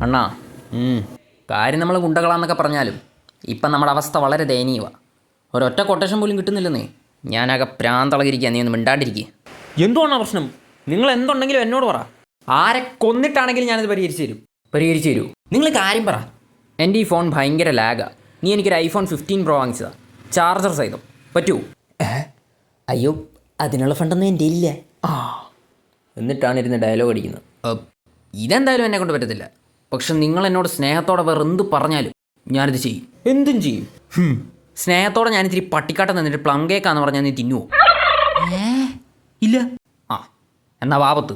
അണ്ണാ കാര്യം നമ്മൾ ഗുണ്ടകളാന്നൊക്കെ പറഞ്ഞാലും ഇപ്പം നമ്മുടെ അവസ്ഥ വളരെ ദയനീയമാണ്. ഒരൊറ്റ കൊട്ടേഷൻ പോലും കിട്ടുന്നില്ലെന്നേ. ഞാനാകെ പ്രാന്തളകിരിക്കുക. നീ ഒന്ന് മിണ്ടാണ്ടിരിക്കുക. എന്തുകൊണ്ടാണ് പ്രശ്നം? നിങ്ങൾ എന്തുണ്ടെങ്കിലും എന്നോട് പറ. ആരെ കൊന്നിട്ടാണെങ്കിലും ഞാനത് പരിഹരിച്ചു തരൂ. നിങ്ങൾ കാര്യം പറ. എൻ്റെ ഈ ഫോൺ ഭയങ്കര ലാഗാണ്. നീ എനിക്കൊരു ഐഫോൺ 15 Pro വാങ്ങിച്ചതാണ്, ചാർജർ സഹിതം. പറ്റുമോ? അയ്യോ, അതിനുള്ള ഫണ്ടൊന്നും എൻ്റെ ഇല്ല. എന്നിട്ടാണ് ഇരുന്ന് ഡയലോഗ് അടിക്കുന്നത്. ഇതെന്തായാലും എന്നെ കൊണ്ട് പറ്റത്തില്ല. പക്ഷെ നിങ്ങൾ എന്നോട് സ്നേഹത്തോടെ വേറെ എന്ത് പറഞ്ഞാലും ഞാനിത് ചെയ്യും. എന്തും ചെയ്യും. സ്നേഹത്തോടെ ഞാനിത്തിരി പട്ടിക്കാട്ടം നിന്നിട്ട് പ്ലം കേക്കാന്ന് പറഞ്ഞാൽ നീ തിന്നുവോ? ഇല്ല. എന്നാ വാപത്ത്.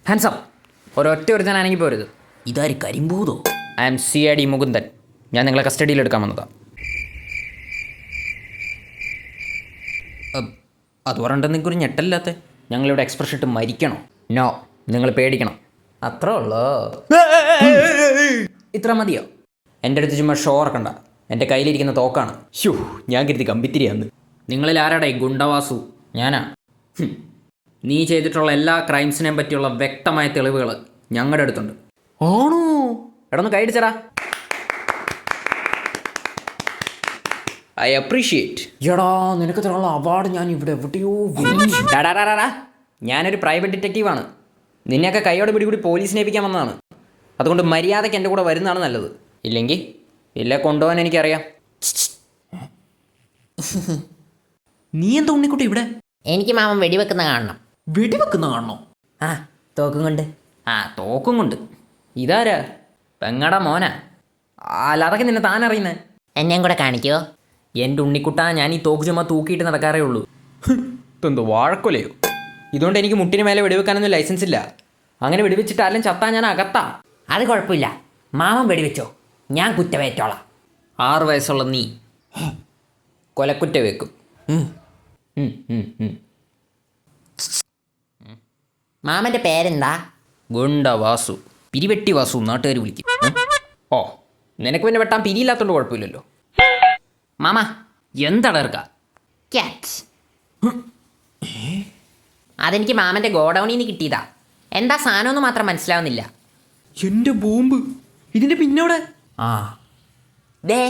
ഹാൻഡ്സപ്പ്. ഒരൊറ്റ ഒരുത്തനാണെങ്കിൽ പോരുത്. ഇതാര് കരിമ്പൂതോ? I am CID Mukundan. ഞാൻ നിങ്ങളെ കസ്റ്റഡിയിൽ എടുക്കാൻ വന്നതാണ്. അത് പറഞ്ഞിട്ട് നിങ്ങൾക്കൊരു ഞെട്ടല്ലാത്ത. ഞങ്ങളിവിടെ എക്സ്പ്രഷൻ ഇട്ട് മരിക്കണോ? നോ, നിങ്ങൾ പേടിക്കണം. അത്രേ ഉള്ളോ? ഇത്ര മതിയോ? എൻ്റെ അടുത്ത് ചുമ്മാ ഷോ ഇറക്കണ്ട. എൻ്റെ കയ്യിലിരിക്കുന്ന തോക്കാണ്. ഞാൻ കരുതി കമ്പിത്തിരിയാന്ന്. നിങ്ങളിൽ ആരാടേ ഗുണ്ടവാസു? ഞാനാ. നീ ചെയ്തിട്ടുള്ള എല്ലാ ക്രൈംസിനെയും പറ്റിയുള്ള വ്യക്തമായ തെളിവുകൾ ഞങ്ങളുടെ അടുത്തുണ്ട്. ആണോ? എടൊന്ന് കൈയടിച്ചടാ. I appreciate. എടാ, നിനക്ക് തരാനുള്ള അവാർഡ് ഞാൻ ഇവിടെ എവിടെയോ. ഞാനൊരു പ്രൈവറ്റ് ഡിറ്റക്റ്റീവാണ്. നിന്നെയൊക്കെ കൈയോടെ പിടികൂടി പോലീസിനെ ഏൽപ്പിക്കാൻ വന്നതാണ്. അതുകൊണ്ട് മര്യാദയ്ക്ക് എൻ്റെ കൂടെ വരുന്നതാണ് നല്ലത്. ഇല്ലെങ്കിൽ കൊണ്ടുപോകാൻ എനിക്കറിയാം. നീ എന്താ ഉണ്ണിക്കുട്ടി ഇവിടെ? എനിക്ക് മാമൻ വെടിവെക്കുന്ന കാണണം. വെടിവെക്കുന്ന കാണണോ? തോക്കും കൊണ്ട്. തോക്കും കൊണ്ട്. ഇതാരാ? പെങ്ങടാ മോനാ? അല്ലാതൊക്കെ നിന്നെ താൻ അറിയുന്നേ. എന്നെയും കൂടെ കാണിക്കുമോ? എൻ്റെ ഉണ്ണിക്കുട്ടാ, ഞാൻ ഈ തോക്ക് ചുമ്മാ തൂക്കിയിട്ട് നടക്കാറേ ഉള്ളൂ. ഇതെന്തോ വാഴക്കൊലയോ? ഇതുകൊണ്ട് എനിക്ക് മുട്ടിന് മേലെ വെടിവെക്കാനൊന്നും ലൈസൻസ് ഇല്ല. അങ്ങനെ വെടിവെച്ചിട്ടാലും ചത്താൻ ഞാൻ അകത്താ. അത് കുഴപ്പമില്ല, മാമൻ വെടിവെച്ചോ, ഞാൻ കുറ്റമേറ്റോളാം. 6 വയസ്സുള്ള നീ കൊലക്കുറ്റ വെക്കും. മാമൻ്റെ പേരെന്താ? ഗുണ്ട വാസു. പിരിവെട്ടി വാസു നാട്ടുകാർ വിളിക്കും. ഓ, നിനക്ക് പിന്നെ വെട്ടാൻ പിരിയില്ലാത്തതുകൊണ്ട് കുഴപ്പമില്ലല്ലോ. മാമ എന്താടാ ഇറക്ക? ക്യാറ്റ്. അതെനിക്ക് മാമൻ്റെ ഗോഡൗണിൽ നിന്ന് കിട്ടിയതാ. എന്താ സാധനമൊന്നും മാത്രം മനസ്സിലാവുന്നില്ല. എൻ്റെ ബോംബ് ഇതിൻ്റെ പിന്നോടെ. ദേ